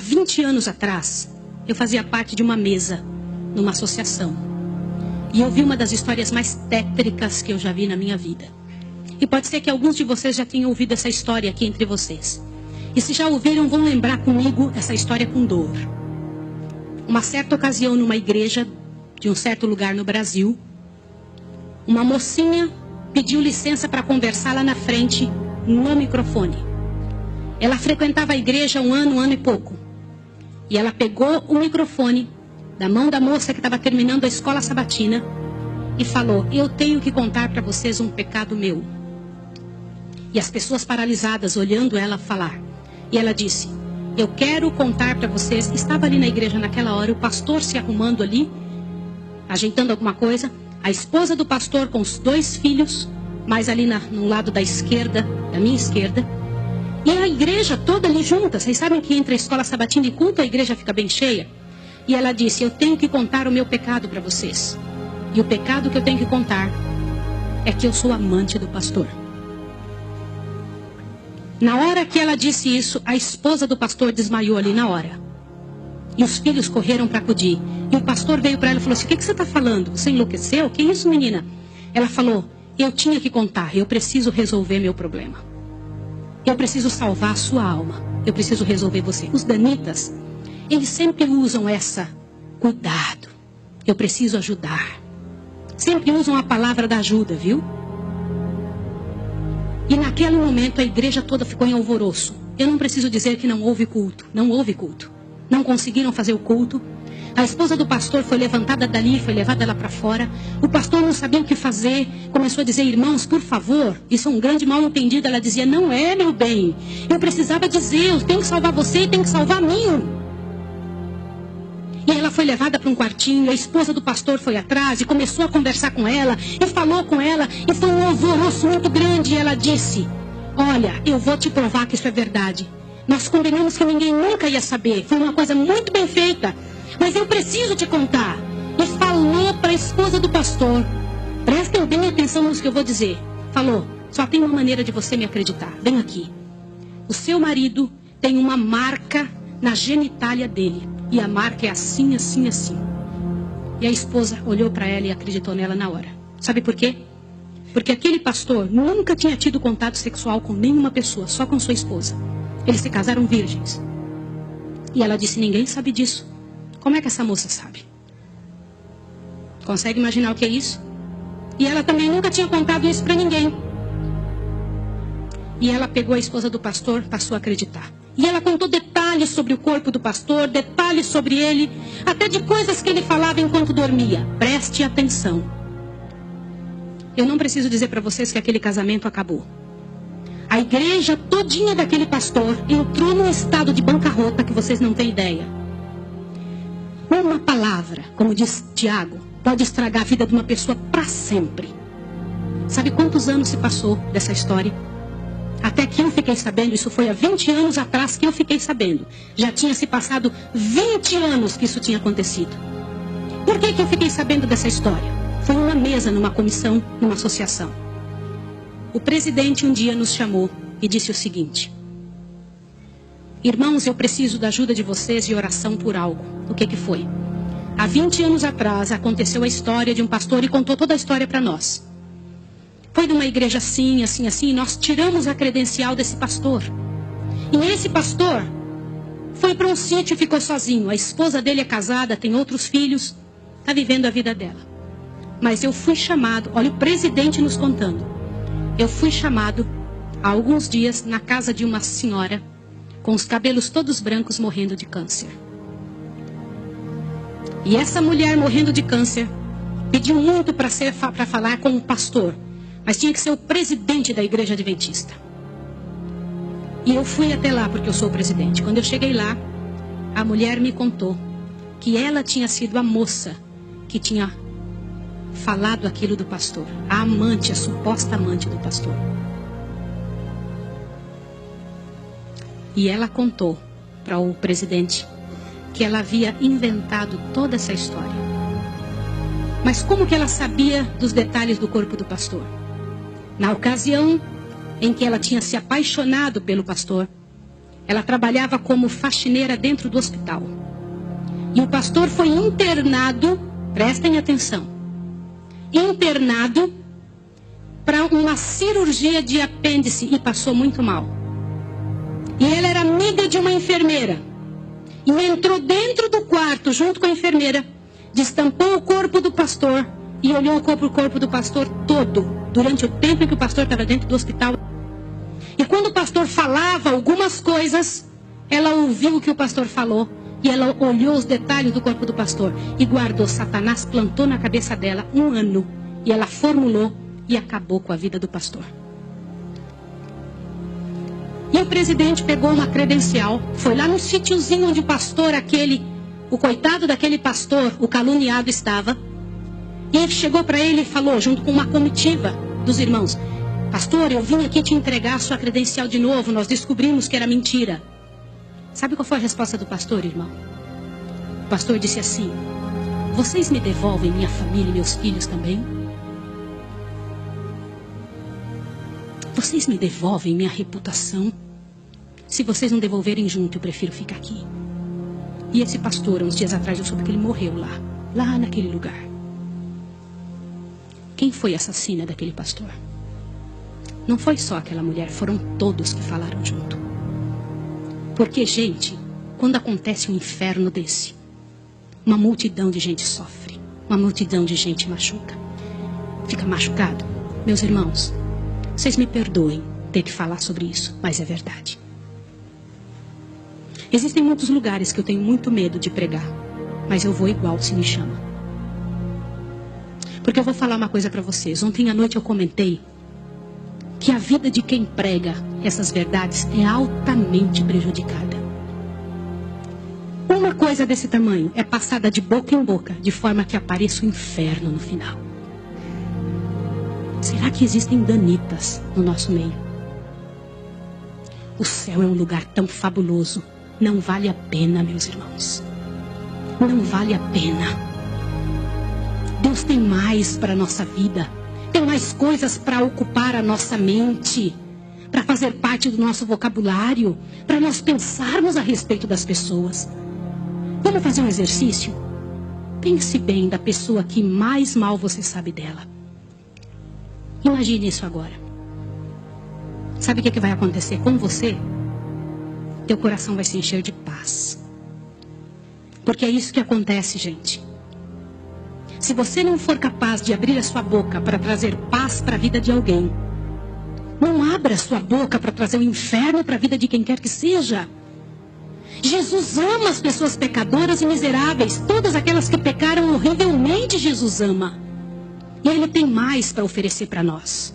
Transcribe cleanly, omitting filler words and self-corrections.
Há 20 anos atrás, eu fazia parte de uma mesa, numa associação. E eu vi uma das histórias mais tétricas que eu já vi na minha vida. E pode ser que alguns de vocês já tenham ouvido essa história aqui entre vocês. E se já ouviram, vão lembrar comigo essa história com dor. Uma certa ocasião, numa igreja de um certo lugar no Brasil, uma mocinha pediu licença para conversar lá na frente, no microfone. Ela frequentava a igreja um ano e pouco. E ela pegou o microfone da mão da moça que estava terminando a escola sabatina e falou: eu tenho que contar para vocês um pecado meu. E as pessoas paralisadas olhando ela falar. E ela disse: eu quero contar para vocês. Estava ali na igreja naquela hora, o pastor se arrumando ali, ajeitando alguma coisa. A esposa do pastor com os 2 filhos, mais ali no lado da esquerda, da minha esquerda. E a igreja toda ali junta. Vocês sabem que entre a escola sabatina e culto a igreja fica bem cheia. E ela disse: eu tenho que contar o meu pecado para vocês. E o pecado que eu tenho que contar é que eu sou amante do pastor. Na hora que ela disse isso, a esposa do pastor desmaiou ali na hora. E os filhos correram para acudir. E o pastor veio para ela e falou assim: o que você está falando? Você enlouqueceu? Que isso, menina? Ela falou: eu tinha que contar, eu preciso resolver meu problema. Eu preciso salvar a sua alma. Eu preciso resolver você. Os danitas, eles sempre usam essa: cuidado, eu preciso ajudar. Sempre usam a palavra da ajuda, viu? E naquele momento a igreja toda ficou em alvoroço. Eu não preciso dizer que não houve culto. Não houve culto. Não conseguiram fazer o culto. A esposa do pastor foi levantada dali, foi levada lá para fora. O pastor não sabia o que fazer. Começou a dizer: irmãos, por favor, isso é um grande mal entendido. Ela dizia: não é, meu bem. Eu precisava dizer, eu tenho que salvar você e tenho que salvar a mim. E ela foi levada para um quartinho, a esposa do pastor foi atrás e começou a conversar com ela, e falou com ela, e foi um alvoroço muito grande. E ela disse: olha, eu vou te provar que isso é verdade. Nós combinamos que ninguém nunca ia saber, foi uma coisa muito bem feita, mas eu preciso te contar. E falou para a esposa do pastor: prestem bem atenção nisso que eu vou dizer. Falou: só tem uma maneira de você me acreditar, vem aqui. O seu marido tem uma marca na genitália dele. E a marca é assim, assim, assim. E a esposa olhou para ela e acreditou nela na hora. Sabe por quê? Porque aquele pastor nunca tinha tido contato sexual com nenhuma pessoa, só com sua esposa. Eles se casaram virgens. E ela disse: ninguém sabe disso. Como é que essa moça sabe? Consegue imaginar o que é isso? E ela também nunca tinha contado isso para ninguém. E ela pegou a esposa do pastor, passou a acreditar. E ela contou detalhes sobre o corpo do pastor, detalhes sobre ele, até de coisas que ele falava enquanto dormia. Preste atenção. Eu não preciso dizer para vocês que aquele casamento acabou. A igreja todinha daquele pastor entrou num estado de bancarrota que vocês não têm ideia. Uma palavra, como diz Tiago, pode estragar a vida de uma pessoa para sempre. Sabe quantos anos se passou dessa história? Até que eu fiquei sabendo, isso foi há 20 anos atrás que eu fiquei sabendo. Já tinha se passado 20 anos que isso tinha acontecido. Por que eu fiquei sabendo dessa história? Foi numa mesa, numa comissão, numa associação. O presidente um dia nos chamou e disse o seguinte: irmãos, eu preciso da ajuda de vocês e oração por algo. O que foi? Há 20 anos atrás aconteceu a história de um pastor e contou toda a história para nós. Foi numa igreja assim, assim, assim, e nós tiramos a credencial desse pastor. E esse pastor foi para um sítio e ficou sozinho. A esposa dele é casada, tem outros filhos, está vivendo a vida dela. Mas eu fui chamado, olha o presidente nos contando. Eu fui chamado há alguns dias na casa de uma senhora com os cabelos todos brancos morrendo de câncer. E essa mulher morrendo de câncer pediu muito para falar com o pastor. Mas tinha que ser o presidente da igreja adventista. E eu fui até lá porque eu sou o presidente. Quando eu cheguei lá, a mulher me contou que ela tinha sido a moça que tinha falado aquilo do pastor. A amante, a suposta amante do pastor. E ela contou para o presidente que ela havia inventado toda essa história. Mas como que ela sabia dos detalhes do corpo do pastor? Na ocasião em que ela tinha se apaixonado pelo pastor, Ela trabalhava como faxineira dentro do hospital. E o pastor foi internado, prestem atenção, internado para uma cirurgia de apêndice e passou muito mal. E ela era amiga de uma enfermeira. E entrou dentro do quarto junto com a enfermeira, destampou o corpo do pastor e olhou o corpo do pastor todo, durante o tempo em que o pastor estava dentro do hospital. E quando o pastor falava algumas coisas, ela ouviu o que o pastor falou e ela olhou os detalhes do corpo do pastor e guardou. Satanás plantou na cabeça dela 1 ano e ela formulou e acabou com a vida do pastor. E o presidente pegou uma credencial, foi lá no sítiozinho onde o pastor o coitado daquele pastor, o caluniado, estava. E ele chegou para ele e falou, junto com uma comitiva dos irmãos: pastor, eu vim aqui te entregar a sua credencial de novo, nós descobrimos que era mentira. Sabe qual foi a resposta do pastor, irmão? O pastor disse assim: vocês me devolvem minha família e meus filhos também? Vocês me devolvem minha reputação? Se vocês não devolverem junto, eu prefiro ficar aqui. E esse pastor, uns dias atrás, eu soube que ele morreu lá naquele lugar. Quem foi a assassina daquele pastor? Não foi só aquela mulher, foram todos que falaram junto. Porque, gente, quando acontece um inferno desse, uma multidão de gente sofre, uma multidão de gente machuca. Fica machucado. Meus irmãos, vocês me perdoem ter que falar sobre isso, mas é verdade. Existem muitos lugares que eu tenho muito medo de pregar, mas eu vou igual se me chama. Porque eu vou falar uma coisa para vocês. Ontem à noite eu comentei que a vida de quem prega essas verdades é altamente prejudicada. Uma coisa desse tamanho é passada de boca em boca, de forma que apareça o inferno no final. Será que existem danitas no nosso meio? O céu é um lugar tão fabuloso. Não vale a pena, meus irmãos. Não vale a pena. Deus tem mais para a nossa vida. Tem mais coisas para ocupar a nossa mente, para fazer parte do nosso vocabulário, para nós pensarmos a respeito das pessoas. Vamos fazer um exercício? Pense bem da pessoa que mais mal você sabe dela. Imagine isso agora. Sabe o que vai acontecer com você? Teu coração vai se encher de paz. Porque é isso que acontece, gente. Se você não for capaz de abrir a sua boca para trazer paz para a vida de alguém, não abra a sua boca para trazer o inferno para a vida de quem quer que seja. Jesus ama as pessoas pecadoras e miseráveis. Todas aquelas que pecaram horrivelmente, Jesus ama. E Ele tem mais para oferecer para nós.